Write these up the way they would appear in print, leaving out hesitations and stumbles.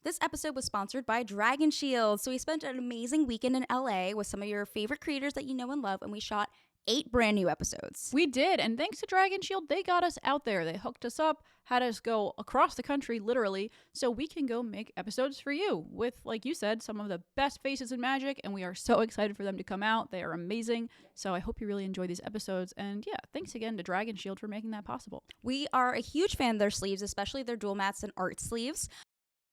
This episode was sponsored by Dragon Shield. So we spent an amazing weekend in LA with some of your favorite creators that you know and love, and we shot 8 brand new episodes. We did, and thanks to Dragon Shield, they got us out there. They hooked us up, had us go across the country, literally, so we can go make episodes for you with, like you said, some of the best faces in Magic, and we are so excited for them to come out. They are amazing, so I hope you really enjoy these episodes, and yeah, thanks again to Dragon Shield for making that possible. We are a huge fan of their sleeves, especially their dual mats and art sleeves.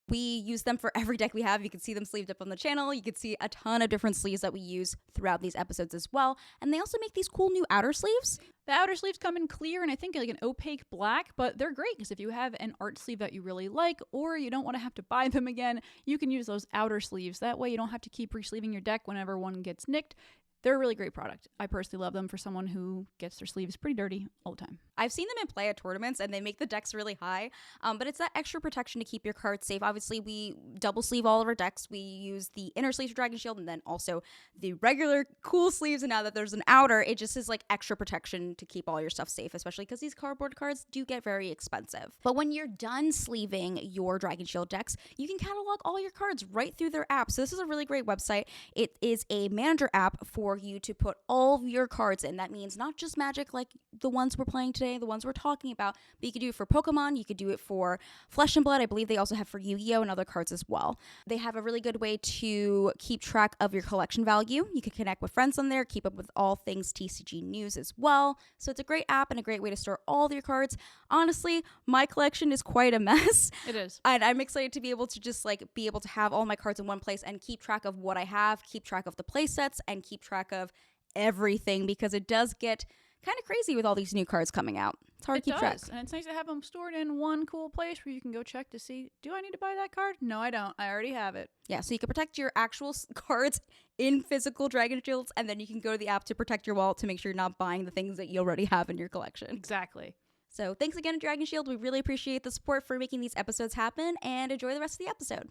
We use them for every deck we have. You can see them sleeved up on the channel. You can see a ton of different sleeves that we use throughout these episodes as well. And they also make these cool new outer sleeves. The outer sleeves come in clear and I think like an opaque black, but they're great because if you have an art sleeve that you really like or you don't want to have to buy them again, you can use those outer sleeves. That way you don't have to keep re-sleeving your deck whenever one gets nicked. They're a really great product. I personally love them for someone who gets their sleeves pretty dirty all the time. I've seen them in play at tournaments and they make the decks really high, but it's that extra protection to keep your cards safe. Obviously, we double sleeve all of our decks. We use the inner sleeves for Dragon Shield and then also the regular cool sleeves, and now that there's an outer, it just is like extra protection to keep all your stuff safe, especially because these cardboard cards do get very expensive. But when you're done sleeving your Dragon Shield decks, you can catalog all your cards right through their app. So this is a really great website. It is a manager app for you to put all of your cards in. That means not just Magic like the ones we're playing today, the ones we're talking about, but you could do it for Pokemon, you could do it for Flesh and Blood. I believe they also have for Yu-Gi-Oh! And other cards as well. They have a really good way to keep track of your collection value. You can connect with friends on there, keep up with all things TCG news as well. So it's a great app and a great way to store all of your cards. Honestly, my collection is quite a mess. It is. And I'm excited to be able to just like be able to have all my cards in one place and keep track of what I have, keep track of the play sets, and keep track of everything, because it does get kind of crazy with all these new cards coming out. It's hard to keep track. And it's nice to have them stored in one cool place where you can go check to see, do I need to buy that card? No, I don't. I already have it. Yeah, so you can protect your actual cards in physical Dragon Shields, and then you can go to the app to protect your wallet to make sure you're not buying the things that you already have in your collection. Exactly. So thanks again to Dragon Shield. We really appreciate the support for making these episodes happen, and enjoy the rest of the episode.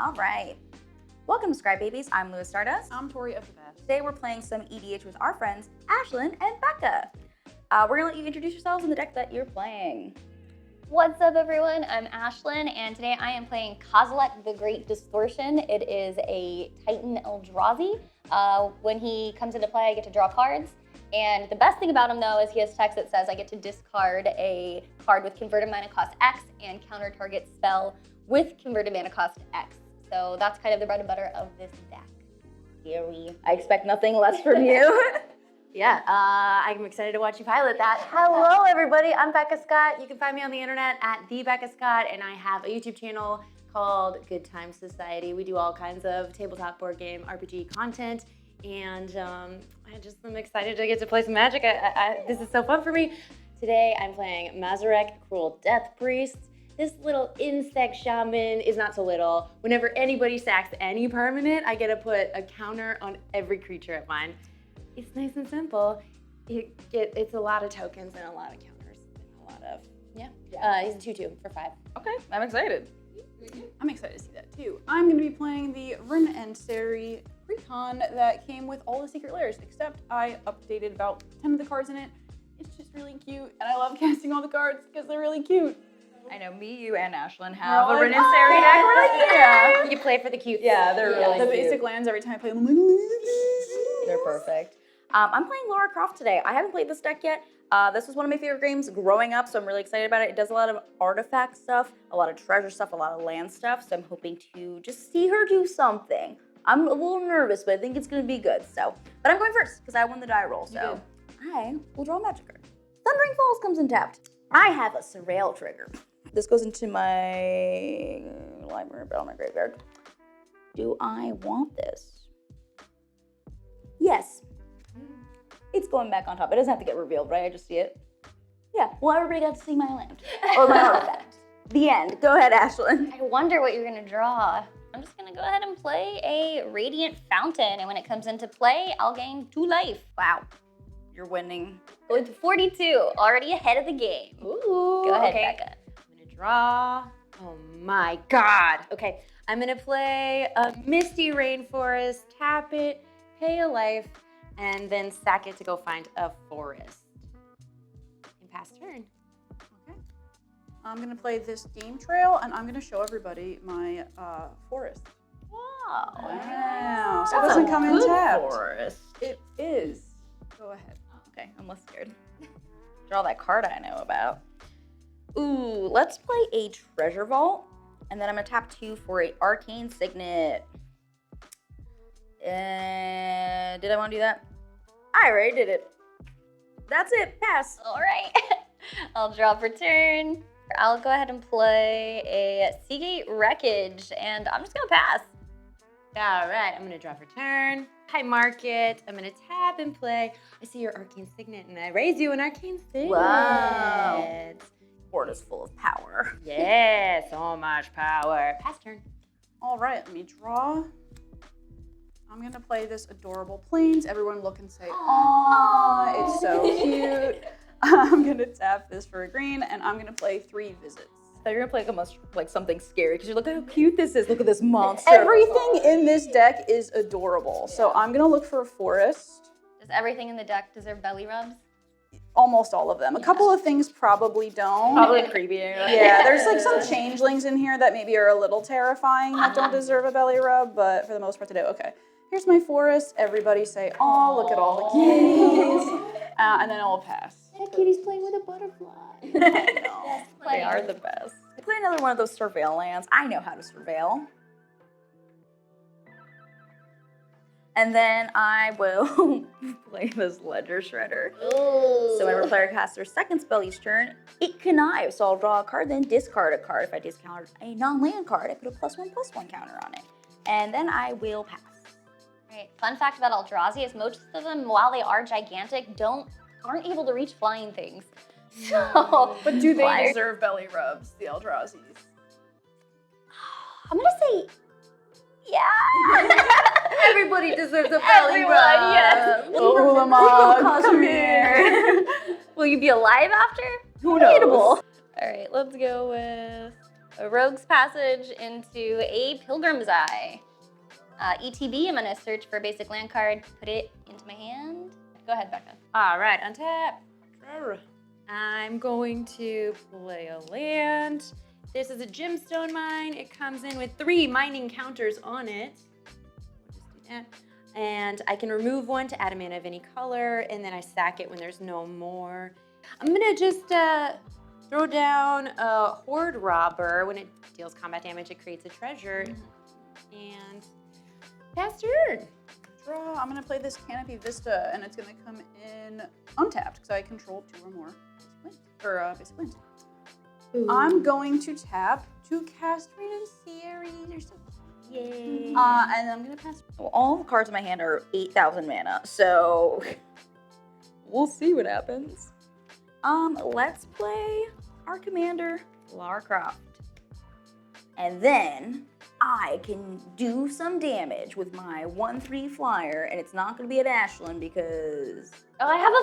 All right. Welcome to Babies. I'm Lewis Stardust. I'm Tori of the Best. Today we're playing some EDH with our friends, Ashlen and Becca. We're going to let you introduce yourselves and the deck that you're playing. What's up, everyone? I'm Ashlen, and today I am playing Kozilek the Great Distortion. It is a Titan Eldrazi. When he comes into play, I get to draw cards. And the best thing about him, though, is he has text that says I get to discard a card with converted mana cost X and counter target spell with converted mana cost X. So that's kind of the bread and butter of this deck. I expect nothing less from you. Yeah, I'm excited to watch you pilot that. Hello, everybody. I'm Becca Scott. You can find me on the internet at the Becca Scott, and I have a YouTube channel called Good Time Society. We do all kinds of tabletop board game RPG content, and I just am excited to get to play some Magic. This is so fun for me. Today, I'm playing Mazirek, Cruel Death Priest. This little insect shaman is not so little. Whenever anybody sacks any permanent, I get to put a counter on every creature of mine. It's nice and simple. It's a lot of tokens and a lot of counters. And a lot of, he's a 2/2 for 5. Okay, I'm excited. I'm excited to see that too. I'm going to be playing the Rin&Seri Precon that came with all the secret layers, except I updated about 10 of the cards in it. It's just really cute, and I love casting all the cards because they're really cute. I know, me, you, and Ashlen have a Rin&Seri deck. We're like, yeah. You can play for the cute. Yeah, they're really The cute. basic lands, every time I play them, I'm like, They're perfect. I'm playing Lara Croft today. I haven't played this deck yet. This was one of my favorite games growing up, so I'm really excited about it. It does a lot of artifact stuff, a lot of treasure stuff, a lot of land stuff, so I'm hoping to just see her do something. I'm a little nervous, but I think it's going to be good. So, but I'm going first because I won the die roll, so I will draw a magic card. Thundering Falls comes in tapped. I have a Surveil trigger. This goes into my library, but on my graveyard. Do I want this? Yes. It's going back on top. It doesn't have to get revealed, right? I just see it. Yeah, well, everybody got to see my land. Or my artifact. The end. Go ahead, Ashlen. I wonder what you're gonna draw. I'm just gonna go ahead and play a Radiant Fountain, and when it comes into play, I'll gain 2 life. Wow. You're winning. Going to 42, already ahead of the game. Ooh, Go ahead, okay. Becca. I'm gonna draw. Oh my God. Okay, I'm gonna play a Misty Rainforest, tap it, pay a life, and then sack it to go find a forest. And pass turn. Okay. I'm gonna play this game trail, and I'm gonna show everybody my forest. Wow. Wow. So it That's doesn't a come in good tapped. forest. It is. Go ahead. Okay, I'm less scared. Draw that card I know about. Ooh, let's play a treasure vault, and then I'm gonna tap 2 for a arcane signet. Did I want to do that? I already did it. That's it. Pass. All right. I'll draw for turn. I'll go ahead and play a Seagate Wreckage, and I'm just gonna pass. All right, I'm gonna draw for turn. I mark it. I'm gonna tap and play. I see your arcane signet, and I raise you an arcane signet. Wow. Board is full of power. Yeah, so much power. Pass turn. All right, let me draw. I'm gonna play this adorable plains. Everyone look and say, "Aw, it's so cute." I'm gonna tap this for a green, and I'm gonna play 3 visits. I thought you were gonna play like something scary because you look at how cute this is. Look at this monster. Everything in this deck is adorable. So I'm gonna look for a forest. Does everything in the deck deserve belly rubs? Almost all of them. A couple of things probably don't. Probably creepy. Yeah, there's like some changelings in here that maybe are a little terrifying that don't deserve a belly rub, but for the most part they do. Okay, here's my forest. Everybody say, "Oh, look at all the kitties," and then I'll pass. That kitty's playing with a butterfly. They are the best. Play another one of those surveil lands. I know how to surveil. And then I will play this Ledger Shredder. Ooh. So whenever a player casts their second spell each turn, it connives. So I'll draw a card, then discard a card. If I discard a non-land card, I put a +1/+1 counter on it. And then I will pass. Right. Fun fact about Eldrazi is most of them, while they are gigantic, aren't able to reach flying things. So, But do they Flyers. deserve belly rubs, the Eldrazi's? I'm gonna say, yeah. Everybody deserves a belly Everyone, rub. yes. Oh, Lamont, Come here. Will you be alive after? Who knows? Debatable. All right, let's go with a Rogue's Passage into a Pilgrim's Eye. ETB, I'm gonna search for a basic land card, put it into my hand. Go ahead, Becca. All right, untap. I'm going to play a land. This is a gemstone mine. It comes in with 3 mining counters on it. We'll just do that. And I can remove one to add a mana of any color, and then I sack it when there's no more. I'm gonna just throw down a Horde Robber. When it deals combat damage, it creates a treasure. And pass turn. Draw. I'm gonna play this Canopy Vista, and it's gonna come in untapped because I control 2 or more basic lands. I'm going to tap to cast Rin&Seri. They're so cute. Yay. And then I'm gonna pass. Well, all the cards in my hand are 8,000 mana, so we'll see what happens. Let's play our commander, Lara Croft. And then I can do some damage with my 1/3 flyer, and it's not gonna be at Ashlen because Oh, I have a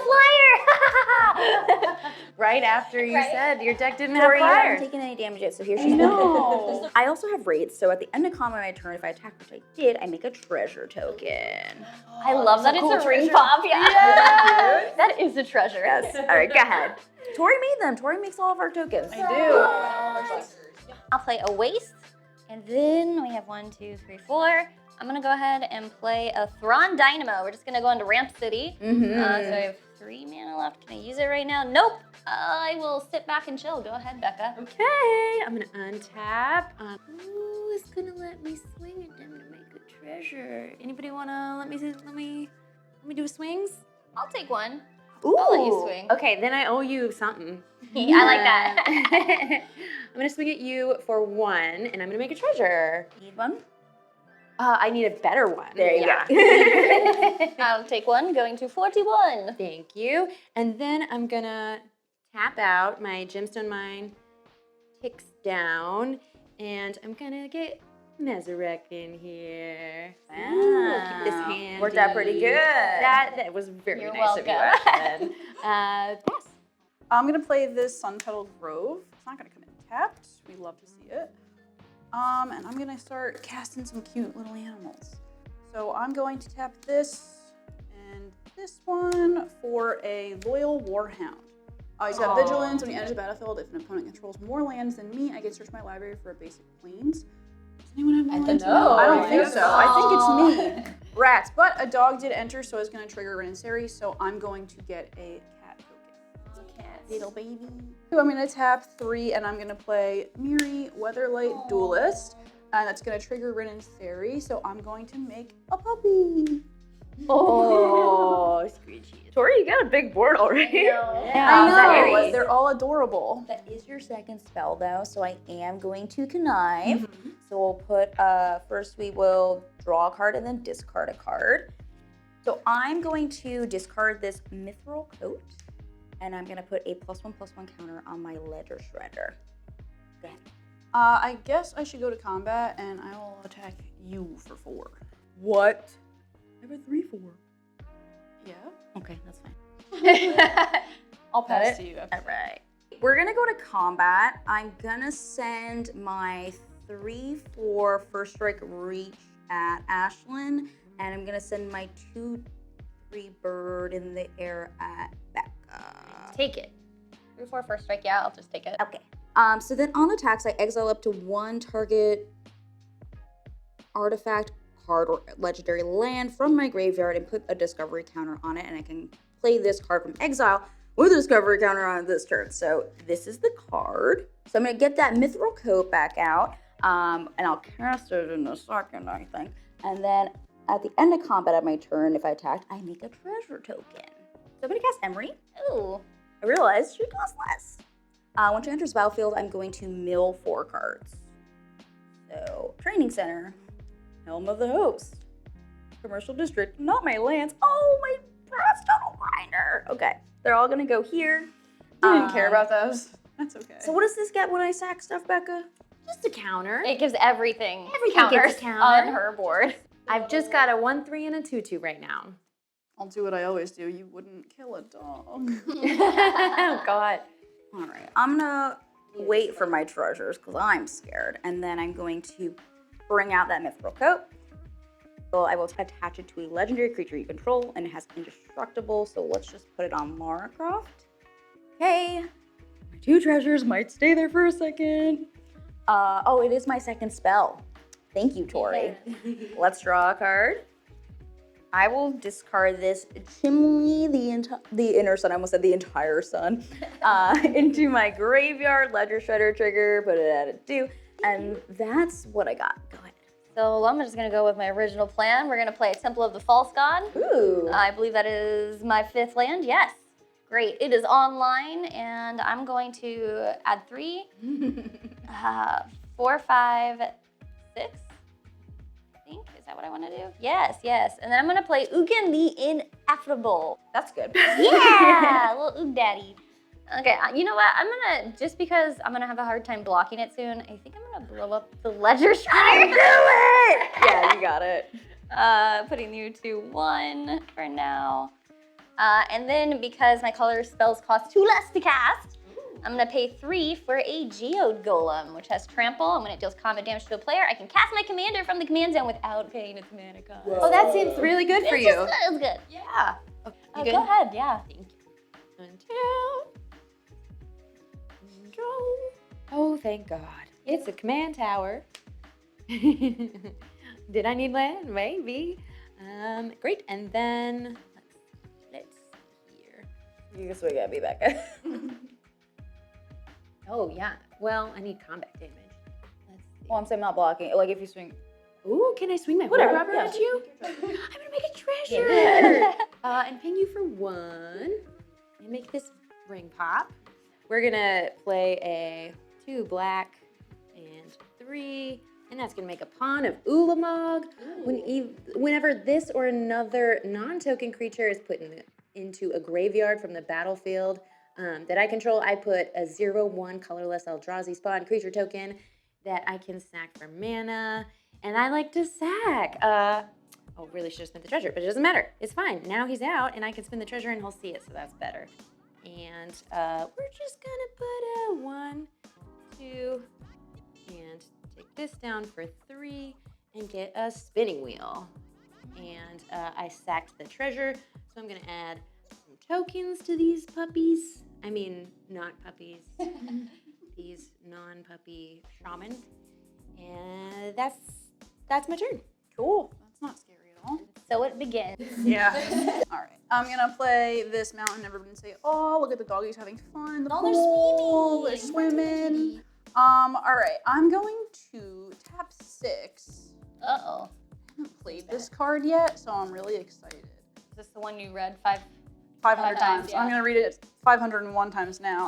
flyer! Right after you Right. said your deck didn't have Tori, you fire. haven't taken any damage yet, so here she's No. I also have raids, so at the end of combat my turn, if I attack, which I did, I make a treasure token. I love that it's cool a ring treasure. pop. Yeah. That is a treasure. Yes. All right, go ahead. Tori made them. Tori makes all of our tokens. I I'll play a waste, and then we have 1, 2, 3, 4. I'm gonna go ahead and play a Thrawn Dynamo. We're just gonna go into Ramp City. Mm-hmm. So I have 3 mana left. Can I use it right now? Nope. I will sit back and chill. Go ahead, Becca. Okay, I'm gonna untap. Who is gonna let me swing at them to make a treasure? Anybody wanna let me do swings? I'll take one. Ooh. I'll let you swing. Okay, then I owe you something. I like that. I'm gonna swing at you for 1, and I'm gonna make a treasure. Need one? I need a better one. There you go. I'll take one, going to 41. Thank you. And then I'm gonna tap out. My gemstone mine ticks down, and I'm gonna get Mazirek in here. Ooh, keep this handy. Worked out pretty good. That was very You're nice of you, welcome. Ashlen. Pass. I'm gonna play this Sun Petal Grove. It's not gonna come in tapped. We love to see it. And I'm gonna start casting some cute little animals. So I'm going to tap this and this one for a Loyal Warhound. He's got Vigilance. When he enters the battlefield, if an opponent controls more lands than me, I can search my library for a basic Plains. Does anyone have more lands? No, I don't think so. I think it's me. Rats. But a dog did enter, so it's going to trigger Rin&Seri, so I'm going to get a cat token. Little baby. So I'm going to tap 3, and I'm going to play Miri, Weatherlight Duelist. And that's going to trigger Rin&Seri, so I'm going to make a puppy. Oh, screechy. Tori, you got a big board already. I know, they're all adorable. That is your second spell though, so I am going to connive. So we'll put, first we will draw a card and then discard a card. So I'm going to discard this Mithril Coat, and I'm gonna put a +1/+1 counter on my Ledger Shredder. Go ahead. I guess I should go to combat, and I will attack you for 4. What? I have a 3/4. Yeah? Okay, that's fine. I'll pass it? to you after. All right. We're gonna go to combat. I'm gonna send my 3/4 first strike reach at Ashlen, and I'm gonna send my 2/3 bird in the air at Becca. Take it. 3/4 first strike. Yeah, I'll just take it. Okay. So then on attacks, I exile up to 1 target artifact, card, or legendary land from my graveyard and put a discovery counter on it, and I can play this card from exile with a discovery counter on it this turn. So this is the card. So I'm gonna get that Mithril Coat back out, and I'll cast it in a second, I think. And then at the end of combat of my turn, if I attacked, I make a treasure token. So I'm gonna cast Emery. Ooh. I realized she costs less. When she enters the battlefield, I'm going to mill 4 cards. So, Training Center, Helm of the Host, Commercial District, not my lands. Oh, my Brass Tunnel Grinder. Okay, they're all gonna go here. I didn't care about those. That's okay. So what does this get when I sack stuff, Becca? Just a counter. It gives everything Everything gets a counters counter. on her board. I've just got a 1/3 and a 2/2 right now. I'll do what I always do. You wouldn't kill a dog. Oh, God. All right, I'm gonna wait for my treasures because I'm scared, and then I'm going to bring out that Mithril Coat. So I will attach it to a legendary creature you control, and it has indestructible. So let's just put it on Lara Croft. Okay, my 2 treasures might stay there for a second. Oh, it is my second spell. Thank you, Tori. Let's draw a card. I will discard this Chimney, the inner sun, I almost said the entire sun, into my graveyard, Ledger Shredder trigger, put it at a 2, and that's what I got. Go ahead. So I'm just gonna go with my original plan. We're gonna play Temple of the False God. Ooh. I believe that is my 5th land. Yes. Great. It is online, and I'm going to add 3, 4, 5, 6. I think. Is that what I want to do? Yes, yes. And then I'm going to play Ugin the Ineffable. That's good. Yeah, little Oog Daddy. Okay, you know what? I'm going to, just because I'm going to have a hard time blocking it soon, I think I'm going to blow up the Ledger Shredder. Do it! Yeah, you got it. Putting you to 1 for now. And then because my color spells cost 2 less to cast, I'm gonna pay 3 for a Geode Golem, which has trample, and when it deals combat damage to a player, I can cast my commander from the command zone without paying its mana cost. Whoa. Oh, that seems really good for you. It's good. Yeah. Oh, go ahead, yeah. Thank you. Until... Oh, thank God. It's a command tower. Did I need land? Maybe. Great, and then let's see here. You can swing at me, Becca. Oh, yeah. Well, I need combat damage. Let's see. Well, I'm saying not blocking. Like if you swing. Ooh, can I swing my Whatever, rubber yeah. at you? I'm gonna make a treasure. And ping you for 1. And make this ring pop. We're gonna play a 2 black and 3, and that's gonna make a pawn of Ulamog. Whenever this or another non-token creature is put into a graveyard from the battlefield that I control, I put a 0/1 colorless Eldrazi spawn creature token that I can sack for mana. And I like to sack. Oh, really should have spent the treasure, but it doesn't matter. It's fine. Now he's out, and I can spin the treasure, and he'll see it, so that's better. And we're just gonna put a 1, 2, and take this down for 3, and get a spinning wheel. and I sacked the treasure. So I'm gonna add some tokens to these puppies. I mean, not puppies. These non-puppy shaman. And that's my turn. Cool. That's not scary at all. So it begins. Yeah. All right. I'm gonna play this mountain. Everybody say, "Oh, look at the doggies having fun in the pool. They're swimming." All right. I'm going to tap 6. Uh-oh. I haven't played this card yet, so I'm really excited. Is this the one you read 500 times. yeah. I'm gonna read it 501 times now.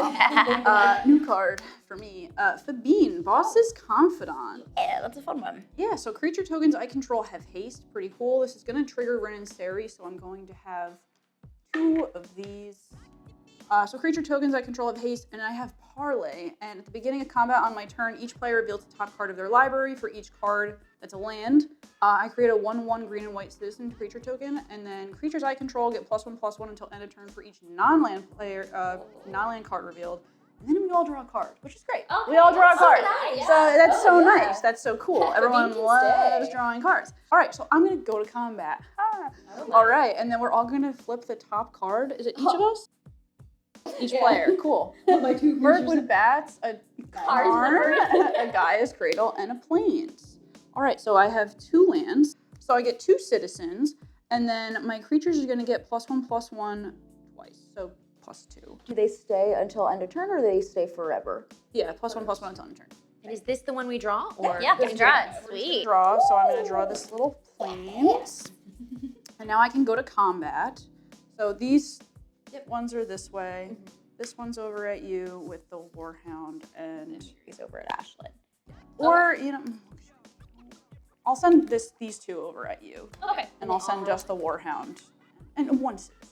New card for me. Fabine, Boss's Confidant. Yeah, that's a fun one. Yeah, so creature tokens I control have haste. Pretty cool. This is gonna trigger Rin&Seri, so I'm going to have 2 of these. So creature tokens I control have haste, and I have Parlay. And at the beginning of combat on my turn, each player reveals the top card of their library. For each card that's a land, I create a 1/1 green and white citizen creature token, and then creatures I control get +1/+1 until end of turn for each non-land card revealed. And then we all draw a card, which is great. Okay, we all draw a that's so card. nice. So that's Oh, so yeah. nice. That's so cool. Everyone loves drawing cards. All right, so I'm gonna go to combat. All right, and then we're all gonna flip the top card. Is it each of us? Each player. Cool. Mirkwood bats, a Karn, a Gaia's Cradle, and a Plains. All right, so I have 2 lands. So I get 2 citizens, and then my creatures are gonna get +1/+1 twice. So +2. Do they stay until end of turn or do they stay forever? Yeah, +1/+1 until end of turn. And is this the one we draw? Or Yeah, you can draw it. Sweet. Draw, so I'm gonna draw this little Plains. And now I can go to combat. So these ones are this way. This one's over at you with the Warhound, and He's over at Ashlen. or you know, I'll send these 2 over at you, Okay. and I'll send just the Warhound and 1 citizen.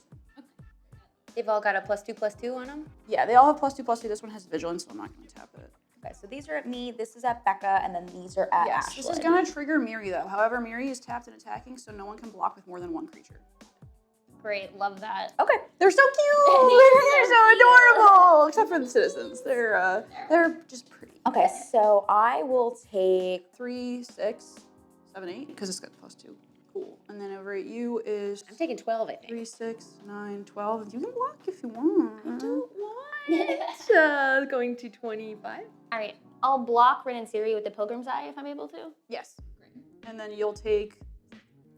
they've all got a +2/+2 on them? Yeah, they all have +2/+2. This one has Vigilance, so I'm not going to tap it. Okay, so these are at me, this is at Becca, and then these are at Yes, Ashlen. this is gonna trigger Miri though. However, Miri is tapped and attacking, so no one can block with more than 1 creature. Great. Love that. Okay. They're so cute. They're so adorable. Except for the citizens, they're just pretty. Okay, so I will take 3, 6, 7, 8, because it's got +2. Cool. And then over at you is I'm taking 12, I think. 3, 6, 9, 12. You can block if you want. Going to 25. All right. I'll block Rin&Seri with the Pilgrim's Eye if I'm able to. Yes. And then you'll take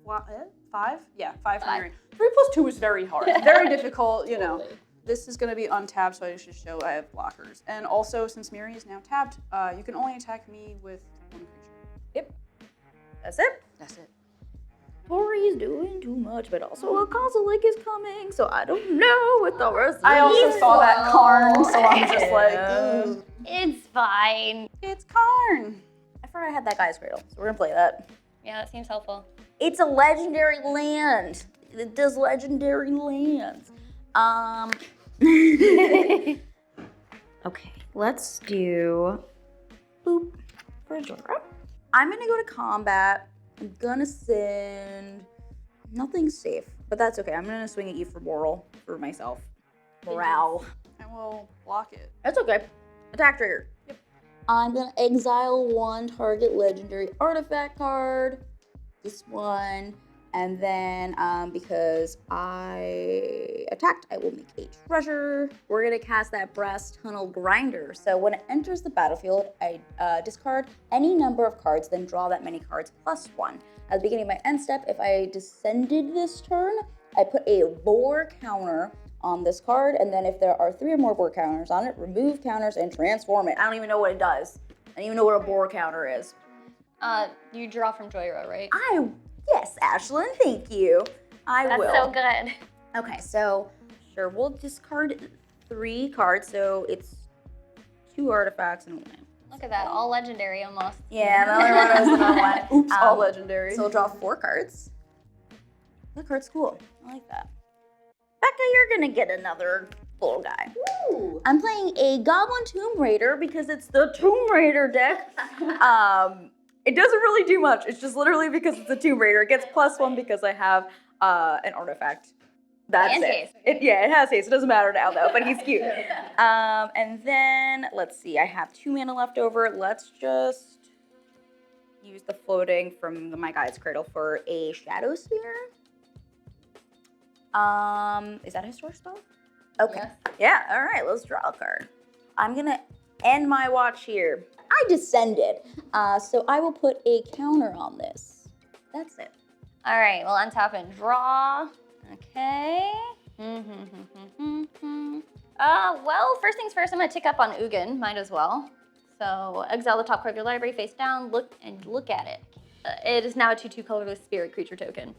5? Yeah, 5 from 5. Miri. 3 + 2 is very hard. Very difficult, you know. This is going to be untapped, so I should show I have blockers. And also, since Miri is now tapped, you can only attack me with 1 creature. Yep. That's it. That's it. Tori's doing too much, but also a Kozilek is coming, so I don't know what the rest of I also these saw that Karn, so I'm are. just like, It's fine. it's Karn. I forgot I had that guy's cradle, so we're gonna play that. Yeah, that seems helpful. It's a legendary land. It does legendary lands. Okay, let's do boop for Lara. I'm gonna go to combat. I'm gonna send nothing safe, but that's okay. I'm gonna swing at you for moral for myself. Morale. I will block it. That's okay. Attack trigger. Yep. I'm gonna exile 1 target legendary artifact card. This one. And then because I attacked, I will make a treasure. We're gonna cast that Brass Tunnel Grinder. So when it enters the battlefield, I discard any number of cards, then draw that many cards +1. At the beginning of my end step, if I descended this turn, I put a lore counter on this card, and then if there are 3 or more board counters on it, remove counters and transform it. I don't even know what it does. I don't even know what a board counter is. You draw from Joyra, right? Yes, Ashlen, thank you. I That's will. so good. Okay, so sure, we'll discard 3 cards, so it's 2 artifacts and 1. Look at that, all legendary almost. Yeah, the only one was the one. Oops, all legendary. So we'll draw 4 cards. That card's cool. I like that. Becca, you're gonna get another little guy. Ooh. I'm playing a Goblin Tomb Raider because it's the Tomb Raider deck. It doesn't really do much. It's just literally because it's a Tomb Raider. It gets +1 because I have an artifact. That's And it. haste. It has haste. It doesn't matter now though, but he's cute. And then let's see. I have 2 mana left over. Let's just use the floating from my guide's cradle for a shadow sphere. Is that a historic spell? Okay. Yes. Yeah, all right, let's draw a card. I'm gonna end my watch here. I descended, so I will put a counter on this. That's it. All right, we'll untap and draw. Okay. Well, first things first, I'm gonna tick up on Ugin, might as well. So exile the top card of your library face down, look at it. It is now a 2/2 colorless spirit creature token.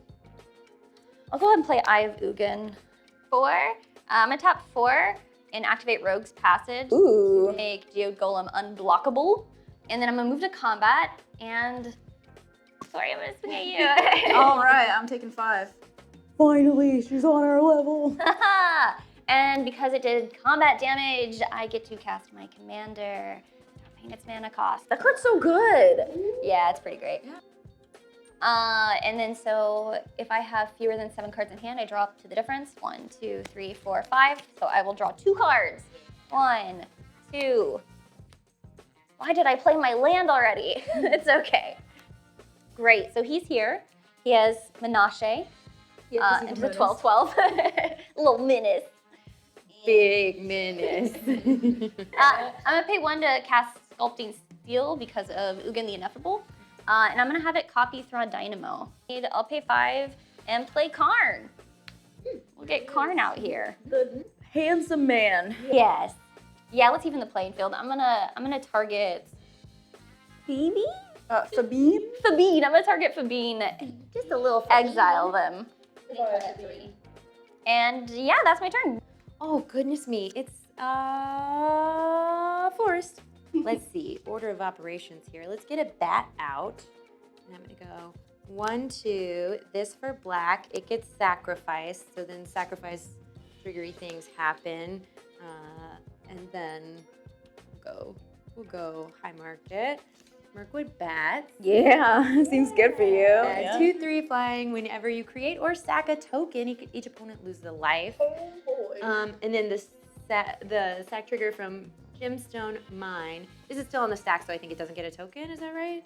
I'll go ahead and play Eye of Ugin. 4. I'm gonna tap 4 and activate Rogue's Passage. Ooh. Make Geode Golem unblockable. And then I'm gonna move to combat and sorry, I'm gonna swing at you. All right, I'm taking 5. Finally, she's on our level. And because it did combat damage, I get to cast my commander. Not paying its mana cost. That card's so good. Yeah, it's pretty great. And then so if I have fewer than 7 cards in hand, I draw up to the difference. 1, 2, 3, 4, 5. So I will draw 2 cards. 1, 2. Why did I play my land already? It's okay. Great, so he's here. He has Menashe. Into the 12/12. Little menace. Big menace. I'm gonna pay 1 to cast Sculpting Steel because of Ugin the Ineffable. And I'm gonna have it copy Thrawn Dynamo. I'll pay 5 and play Karn. We'll get Karn out here. The handsome man. Yes. Yeah, let's even the playing field. I'm gonna target Phoebe? Sabine? Fabine. I'm gonna target Fabine. Just a little Exile them. And yeah, that's my turn. Oh, goodness me. It's forest. Let's see. Order of operations here. Let's get a bat out. And I'm going to go 1, 2. This for black. It gets sacrificed. So then sacrifice triggery things happen. And then we'll go high market. Mirkwood Bat. Yeah, seems good for you. 2/3 flying. Whenever you create or sack a token, each opponent loses a life. And then the sack trigger from Gemstone Mine. This is still on the stack, so I think it doesn't get a token. Is that right?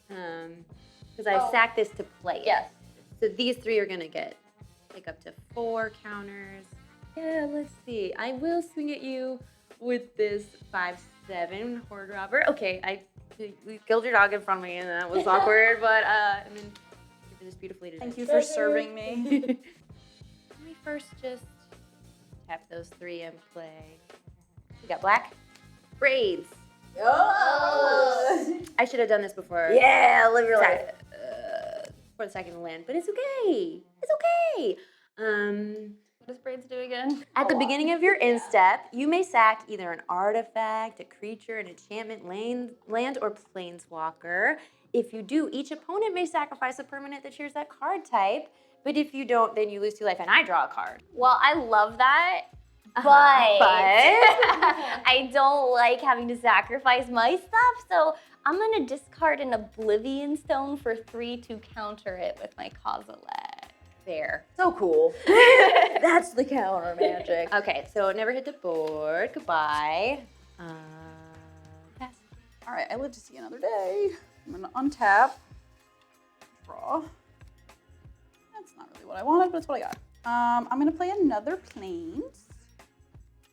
Because I sacked this to play it. Yes. So these 3 are gonna get like up to 4 counters. Yeah, let's see. I will swing at you with this 5/7 Horde Robber. Okay, we killed your dog in front of me, and that was awkward. But I mean, you did this beautifully today. Thank you for serving me. Let me first just tap those 3 and play. We got black braids. Oh. I should have done this before. Yeah, live your life. For the second land, but it's okay. It's okay. What does Braids do again? At the beginning of your instep, you may sack either an artifact, a creature, an enchantment, land, or planeswalker. If you do, each opponent may sacrifice a permanent that shares that card type. But if you don't, then you lose 2 life, and I draw a card. Well, I love that, but but I don't like having to sacrifice my stuff, so I'm gonna discard an Oblivion Stone for 3 to counter it with my Kozilek. Fair. So cool. That's the counter magic. Okay, so never hit the board. Goodbye. Pass. All right, I live to see another day. I'm gonna untap, draw. That's not really what I wanted, but it's what I got. I'm gonna play another Plains,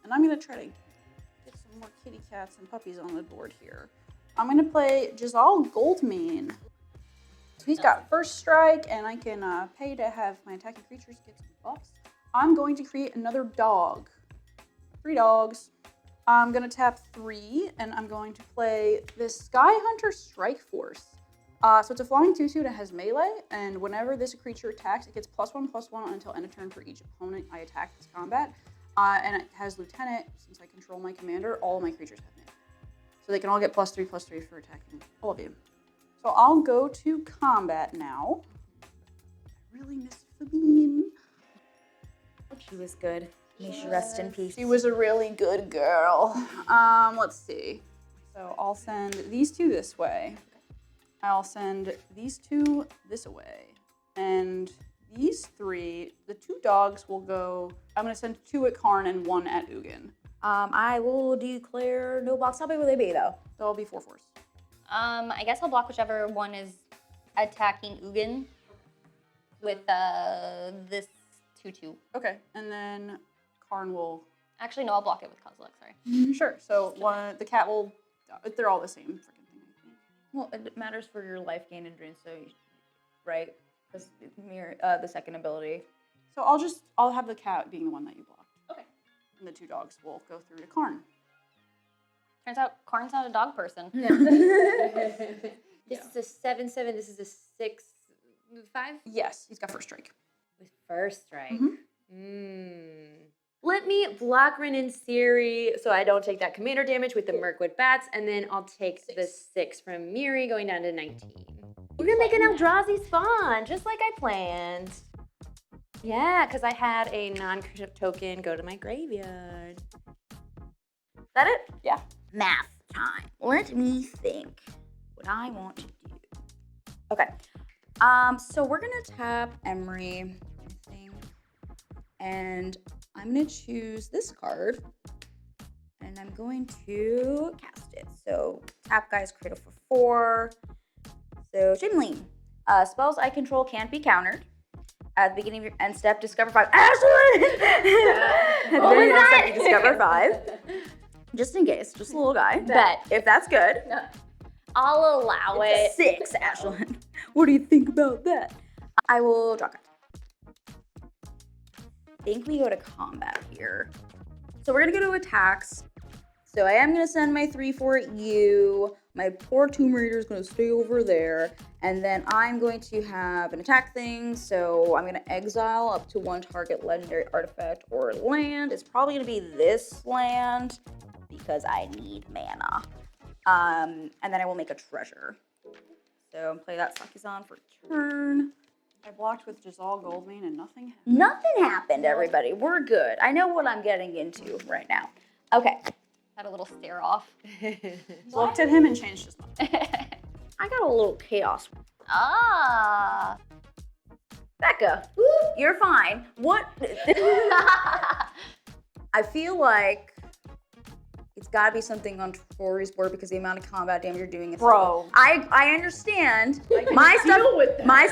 and I'm gonna try to get some more kitty cats and puppies on the board here. I'm gonna play Jazal Goldmane. So he's got first strike, and I can pay to have my attacking creatures get some buffs. I'm going to create another dog. 3 dogs. I'm going to tap 3, and I'm going to play this Sky Hunter Strike Force. So it's a flying 2/2 that has melee, and whenever this creature attacks, it gets +1/+1 until end of turn for each opponent I attack this combat. And it has Lieutenant. Since I control my commander, all of my creatures have melee. So they can all get +3/+3 for attacking all of you. So I'll go to combat now. I really miss Fabine. She was good. May she rest in peace. She was a really good girl. Let's see. So I'll send these 2 this way. I'll send these 2 this way. And these 3, the 2 dogs will go, I'm gonna send 2 at Karn and 1 at Ugin. I will declare no box. How big will they be though? They'll be 4/4. I guess I'll block whichever one is attacking Ugin with this 2/2. Okay, and then Karn will. Actually, no, I'll block it with Kozilek, sorry. Sure. So the cat will. They're all the same freaking thing. I think. Well, it matters for your life gain and drain, so right? Because the second ability. So I'll have the cat being the one that you block. Okay. And the 2 dogs will go through to Karn. Turns out Karn's not a dog person. This is a 7/7. This is a 6/5 Yes, he's got first strike. with first strike. Mhm. Let me block Rin&Seri so I don't take that commander damage with the Mirkwood Bats, and then I'll take the 6 from Miri going down to 19. We're gonna make an Eldrazi spawn, just like I planned. Yeah, because I had a non-creative token go to my graveyard. Is that it? Yeah. Math time. Let me think what I want to do. Okay. So we're gonna tap Emery, I think, and I'm gonna choose this card, and I'm going to cast it. So tap guy's cradle for 4. So Jinling, spells I control can't be countered. At the beginning of your end step, discover 5. Ashlen! At the beginning of your end step, you discover 5. Just in case, just a little guy. Bet. If that's good. I'll allow it. 6, Ashlen. What do you think about that? I will draw a card. I think we go to combat here. So we're gonna go to attacks. So I am gonna send my 3/4 at you. My poor Tomb Raider is gonna stay over there. And then I'm going to have an attack thing. So I'm gonna exile up to 1 target legendary artifact or land. It's probably gonna be this land because I need mana. And then I will make a treasure. So play that Sakizan for turn. I blocked with Jazal Goldmane and nothing happened. Nothing happened, everybody. We're good. I know what I'm getting into right now. Okay. Had a little stare off. Looked at him and changed his mind. I got a little chaos. Ah. Becca, you're fine. What? I feel like it's got to be something on Tori's board because the amount of combat damage you're doing is Bro. I understand. My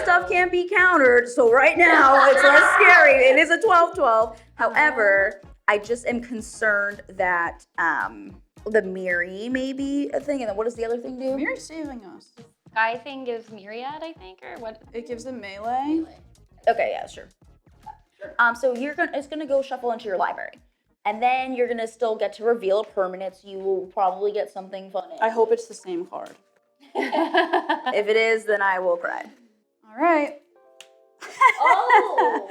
stuff can't be countered, so right now it's less scary. It is a 12/12. However, I just am concerned that the Miri may be a thing. And then what does the other thing do? Miri's saving us. Sky thing gives Myriad, I think, or what? It gives them melee. Okay, yeah, sure. So it's gonna go shuffle into your library. And then you're gonna still get to reveal a permanent, so you will probably get something fun. I hope it's the same card. If it is, then I will cry. All right. Oh.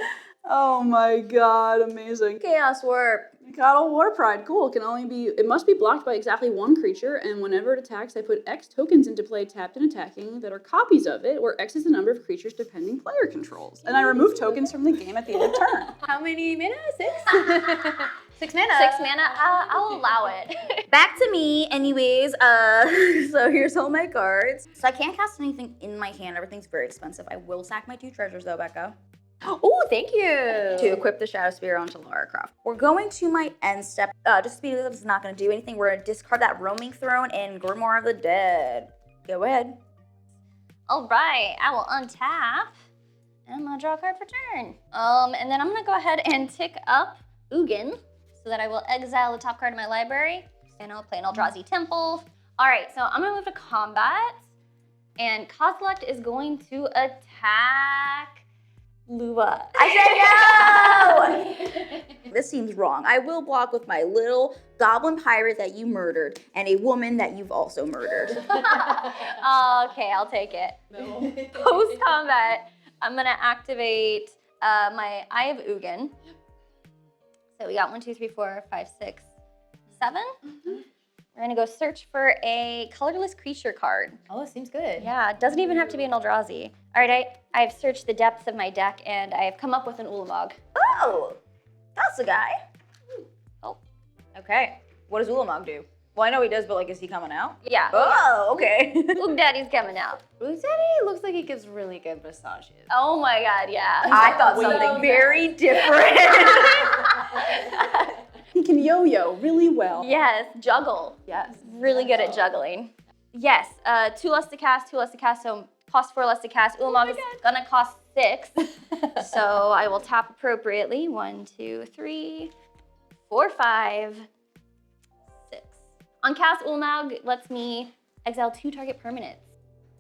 Oh my god, amazing. Chaos Warp. Cattle War Pride, cool. It must be blocked by exactly 1 creature, and whenever it attacks, I put X tokens into play tapped and attacking that are copies of it, where X is the number of creatures depending player controls. And I remove tokens from the game at the end of turn. How many mana? 6? 6 mana. 6 mana. I'll allow it. Back to me, anyways. So here's all my cards. So I can't cast anything in my hand. Everything's very expensive. I will sack my 2 treasures though, Becca, Oh, thank you. to equip the Shadow Spear onto Lara Croft. We're going to my end step. Just speed it up is not going to do anything. We're going to discard that Roaming Throne and Grimoire of the Dead. Go ahead. All right, I will untap and I'll draw a card for turn. And then I'm gonna go ahead and tick up Ugin so that I will exile the top card of my library and I'll play an Eldrazi Temple. All right, so I'm gonna move to combat and Kozilek is going to attack Lua. I said no! This seems wrong. I will block with my little goblin pirate that you murdered and a woman that you've also murdered. Okay, I'll take it. No. Post combat, I'm gonna activate my Eye of Ugin. So we got 1, 2, 3, 4, 5, 6, 7. We're gonna go search for a colorless creature card. Oh, it seems good. Yeah, it doesn't even have to be an Eldrazi. All right, I've searched the depths of my deck and I've come up with an Ulamog. Oh, that's the guy. Oh. Okay. What does Ulamog do? Well, I know he does, but like, is he coming out? Yeah. Oh, okay. Oog Daddy's coming out. Blue Daddy looks like he gives really good massages. Oh my God, yeah. I thought something very different. He can yo-yo really well. Yes, juggle. Yes. Really good at juggling. Yes, 2 less to cast, 2 less to cast, so cost 4 less to cast. Ulamog is gonna cost 6. So I will tap appropriately. 1, 2, 3, 4, 5, 6. On cast, Ulamog lets me exile 2 target permanents.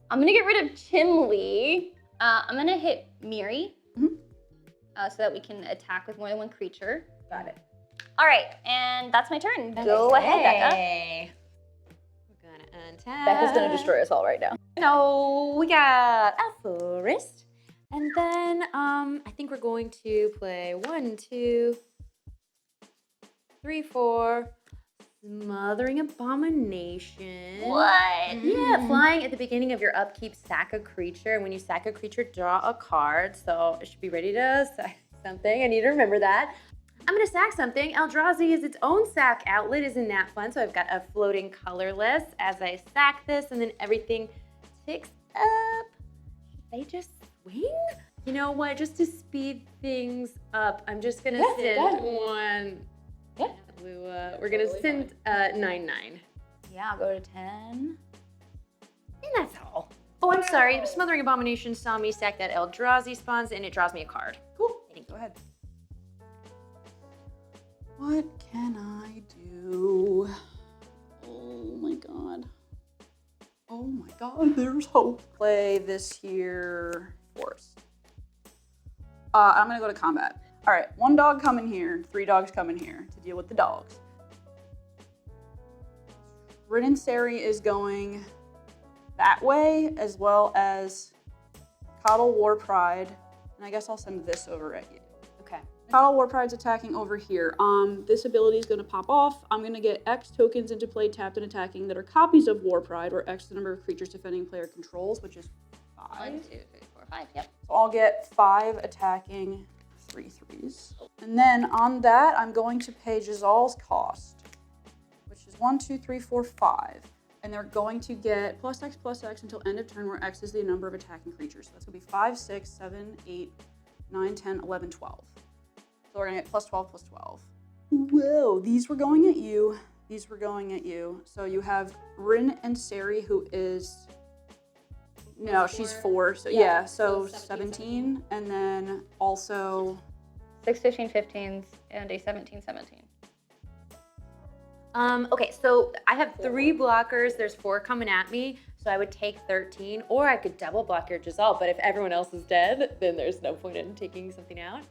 I'm gonna get rid of Chimli. I'm gonna hit Miri. So that we can attack with more than one creature. Got it. All right, and that's my turn. Go ahead, Becca. We're gonna untap. Becca's gonna destroy us all right now. No, we got a forest. And then I think we're going to play 1, 2, 3, 4. Smothering Abomination. What? Yeah, flying at the beginning of your upkeep, sack a creature. And when you sack a creature, draw a card. So it should be ready to sack something. I need to remember that. I'm going to sack something. Eldrazi is its own sack outlet. Isn't that fun? So I've got a floating colorless as I sack this, and then everything ticks up. Should they just swing? You know what? Just to speed things up, I'm just going to send one. Yeah. We're going to send 9/9. Yeah, I'll go to 10. And that's all. Oh, I'm sorry. Smothering Abomination saw me sack that Eldrazi spawns, and it draws me a card. Cool. Go ahead. What can I do? Oh my god. Oh my god, there's hope. Play this here forest. I'm gonna go to combat. All right, 1 dog coming here, 3 dogs coming here to deal with the dogs. Rin&Seri is going that way, as well as Coddle War Pride, and I guess I'll send this over at you. Okay. Coddle War Pride's attacking over here. This ability is going to pop off. I'm going to get X tokens into play tapped and attacking that are copies of War Pride, where X is the number of creatures defending player controls, which is 5. 1, 2, 3, 4, 5. Yep. So I'll get 5 attacking 3/3s. And then on that, I'm going to pay Jazal's cost, which is 1, 2, 3, 4, 5. And they're going to get +X until end of turn, where X is the number of attacking creatures. So that's going to be 5, 6, 7, 8, 9, 10, 11, 12. So we're going to get +12, +12. Whoa, these were going at you. These were going at you. So you have Rin&Seri, who is... No, she's 4. So yeah, so 17. And then also... 6, 15, 15s, and a 17, 17. Okay, so I have 3 blockers. There's 4 coming at me, so I would take 13, or I could double block your Jazal, but if everyone else is dead, then there's no point in taking something out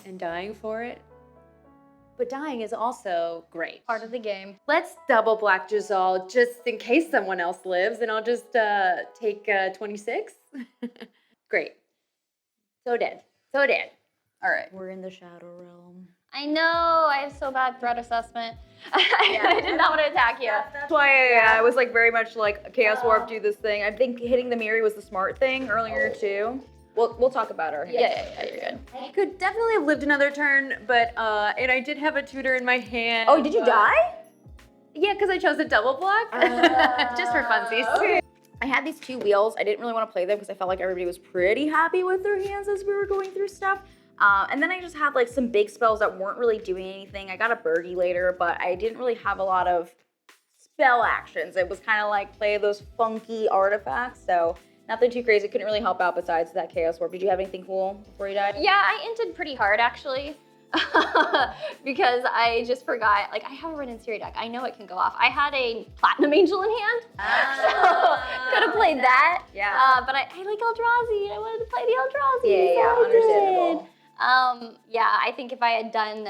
and dying for it. But dying is also great. Part of the game. Let's double block Jazal just in case someone else lives, and I'll just take 26. Great. So dead. So dead. All right. We're in the Shadow Realm. I know, I have so bad threat assessment. I did not want to attack you. That's why I was like very much like Chaos Warp, do this thing. I think hitting the Miri was the smart thing earlier too. We'll talk about her. Yeah, you're good. I could definitely have lived another turn, but and I did have a tutor in my hand. Oh, did you die? Yeah, because I chose a double block. Just for funsies. Okay. I had these 2 wheels. I didn't really want to play them because I felt like everybody was pretty happy with their hands as we were going through stuff. And then I just had like some big spells that weren't really doing anything. I got a birdie later, but I didn't really have a lot of spell actions. It was kind of like play those funky artifacts. So nothing too crazy. Couldn't really help out besides that Chaos Warp. Did you have anything cool before you died? Yeah, I inted pretty hard actually. Because I just forgot, like I have a Rin&Seri deck. I know it can go off. I had a Platinum Angel in hand, so could have played that. Yeah. But I like Eldrazi. I wanted to play the Eldrazi. Yeah, so I understandable. did. Yeah, I think if I had done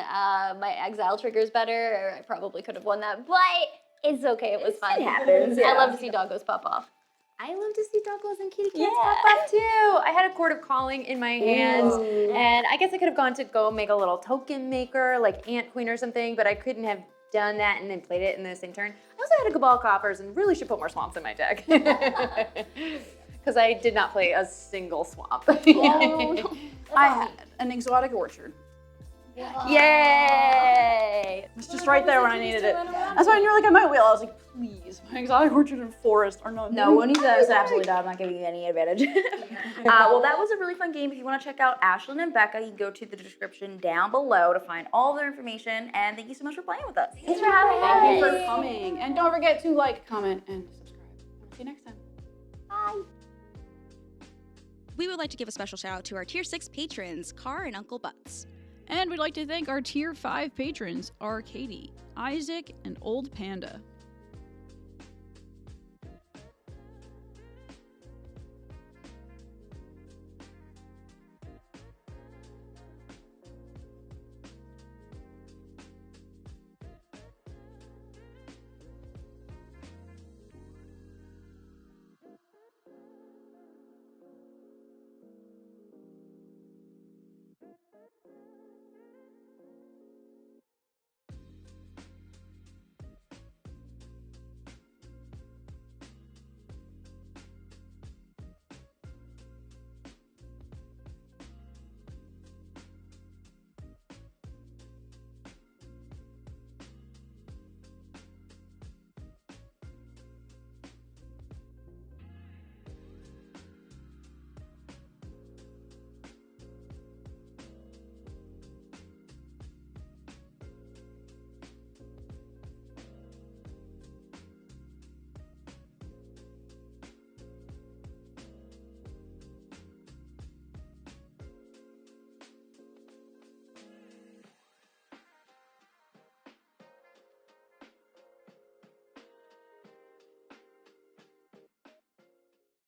my exile triggers better, I probably could have won that. But it's okay. It was fun. It happens. Yeah. I love to see doggos pop off. I love to see doggos and kitty cats pop up too. I had a Court of Calling in my hands, and I guess I could have gone to go make a little token maker, like Ant Queen or something, but I couldn't have done that and then played it in the same turn. I also had a Cabal Coffers and really should put more swamps in my deck. Because I did not play a single swamp. Oh, I had an Exotic Orchard. Yay! It's just right there when I needed it. That's why when you were like on my wheel, I was like, please. My exotic orchard and forest are not. No, when you said absolutely not, I'm not giving you any advantage. Well, that was a really fun game. If you want to check out Ashlen and Becca, you can go to the description down below to find all their information. And thank you so much for playing with us. Thanks for having Thank you us. for coming. And don't forget to like, comment, and subscribe. See you next time. Bye. We would like to give a special shout out to our Tier 6 patrons, Car and Uncle Butts. And we'd like to thank our Tier 5 patrons, Arcady, Isaac, and Old Panda.